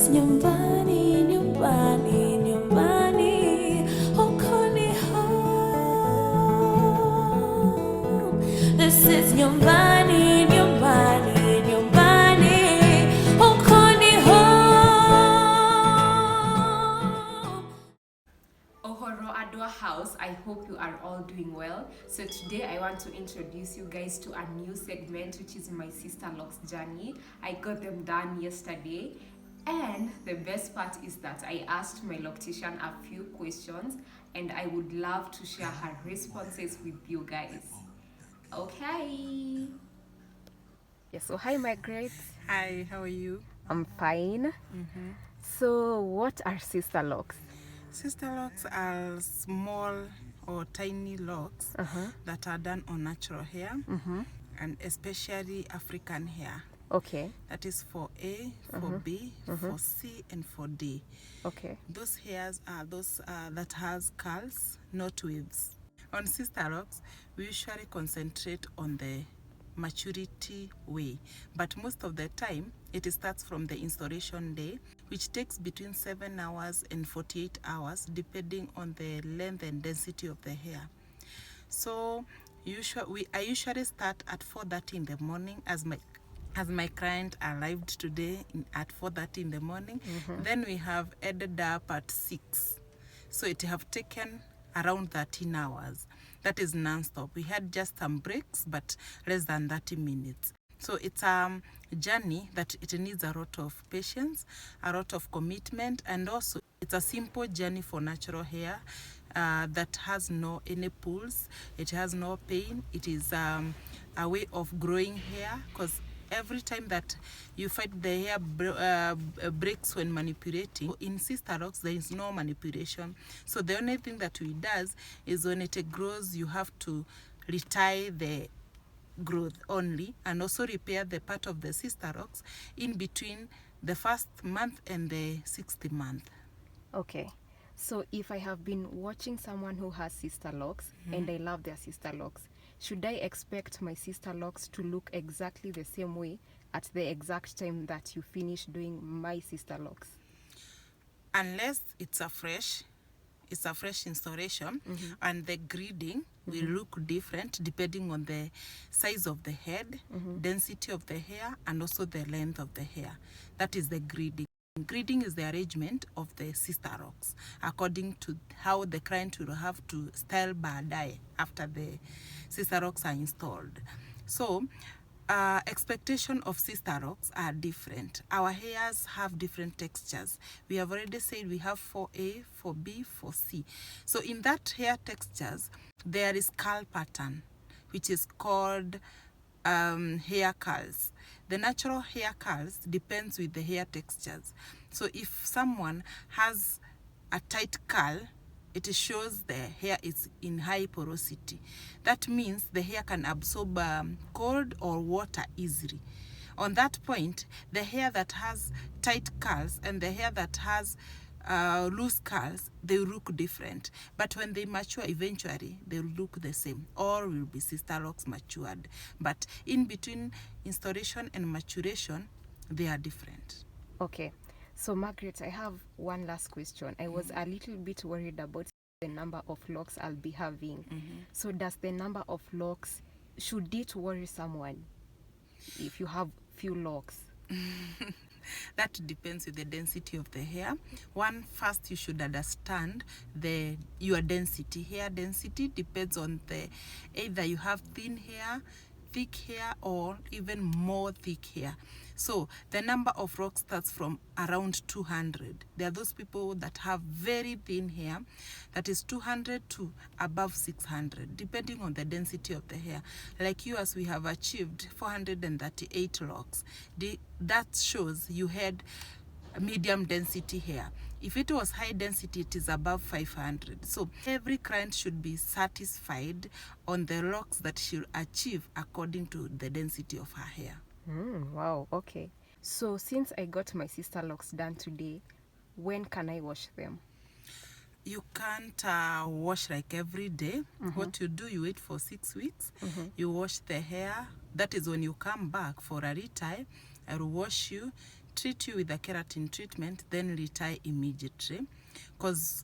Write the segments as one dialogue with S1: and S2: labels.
S1: Nyumbani, Nyumbani, Nyumbani, Hokoni home. This is Nyumbani, Nyumbani, Nyumbani, Hokoni home.
S2: Uhoroooo Andu house, I hope you are all doing well. So today I want to introduce you guys to a new segment, which is my Sisterlocks journey. I got them done yesterday, and the best part is that I asked my Loctician a few questions, and I would love to share her responses with you guys. Okay. Yeah, so hi Margaret.
S3: Hi, how are you?
S2: I'm fine. So what are Sisterlocks?
S3: Sisterlocks are small or tiny locks that are done on natural hair and especially African hair.
S2: Okay.
S3: That is for A, for B, for C, and for D.
S2: Okay.
S3: Those hairs are those that has curls, not waves. On Sisterlocks, we usually concentrate on the maturity way, but most of the time it starts from the installation day, which takes between 7 hours and 48 hours depending on the length and density of the hair. So I usually start at 4:30 in the morning as my client arrived today at 4:30 in the morning. Then we have ended up at 6, so it have taken around 13 hours. That is non-stop. We had just some breaks, but less than 30 minutes. So it's a journey that it needs a lot of patience, a lot of commitment, and also it's a simple journey for natural hair that has no any pulls. It has no pain. It is a way of growing hair, because every time that you find the hair breaks when manipulating, in Sisterlocks there is no manipulation. So the only thing that we does is when it grows, you have to retie the growth only, and also repair the part of the Sisterlocks in between the first month and the 6th month.
S2: Okay. So if I have been watching someone who has Sisterlocks and I love their Sisterlocks, should I expect my Sisterlocks to look exactly the same way at the exact time that you finish doing my Sisterlocks?
S3: Unless it's a fresh installation, and the grading will look different depending on the size of the head, density of the hair, and also the length of the hair. That is the grading. Grading is the arrangement of the Sisterlocks according to how the client will have to style baadaye after the Sisterlocks are installed. So expectation of Sisterlocks are different. Our hairs have different textures. We have already said we have 4A, 4B, 4C. So in that hair textures, there is curl pattern, which is called hair curls. The natural hair curls depends with the hair textures. So if someone has a tight curl, it shows the hair is in high porosity. That means the hair can absorb cold or water easily. On that point, the hair that has tight curls and the hair that has loose curls, they look different. But when they mature, eventually they will look the same. All will be Sisterlocks matured. But in between installation and maturation, they are different.
S2: Okay. So Margaret, I have one last question. I was a little bit worried about the number of locks I'll be having. So does the number of locks, should it worry someone if you have few locks?
S3: That depends with the density of the hair. First you should understand your density. Hair density depends on either you have thin hair, thick hair, or even more thick hair. So the number of locks starts from around 200. There are those people that have very thin hair, that is 200 to above 600, depending on the density of the hair. Like you, as we have achieved 438 locks. That shows you had medium density hair. If it was high density, it is above 500. So every client should be satisfied on the locks that she'll achieve according to the density of her hair.
S2: Wow, okay. So since I got my Sisterlocks done today, when can I wash them?
S3: You can't wash like every day. What you do, you wait for 6 weeks. You wash the hair. That is when you come back for a retie. I will wash you, treat you with a keratin treatment, then retire immediately. Because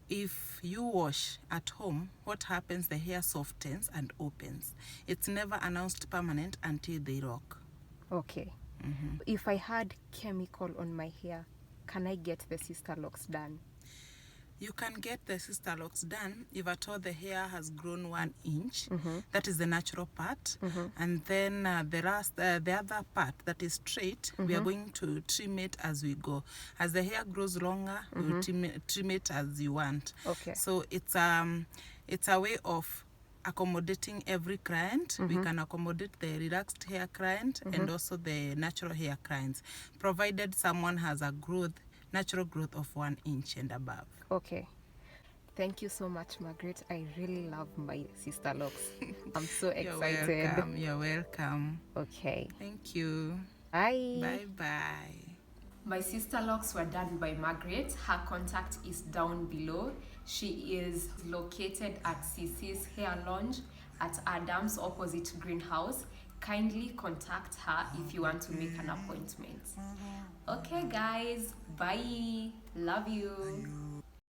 S3: if you wash at home, what happens? The hair softens and opens. It's never announced permanent until they rock.
S2: Okay. If I had chemical on my hair, can I get the Sisterlocks done?
S3: You can get the Sisterlocks done if at all the hair has grown 1 inch. That is the natural part. And then the other part that is straight, we are going to trim it as we go. As the hair grows longer, we'll trim it as you want.
S2: Okay.
S3: So it's a way of accommodating every client. We can accommodate the relaxed hair client and also the natural hair clients, provided someone has a natural growth of 1 inch and above.
S2: Okay. Thank you so much, Margaret. I really love my Sisterlocks. I'm so excited.
S3: You're welcome.
S2: Okay.
S3: Thank you.
S2: Bye.
S3: Bye.
S2: My Sisterlocks were done by Margaret. Her contact is down below. She is located at CC's Hair Lounge at Adams opposite Greenhouse. Kindly contact her if you want to make an appointment. Okay guys, bye. Love you.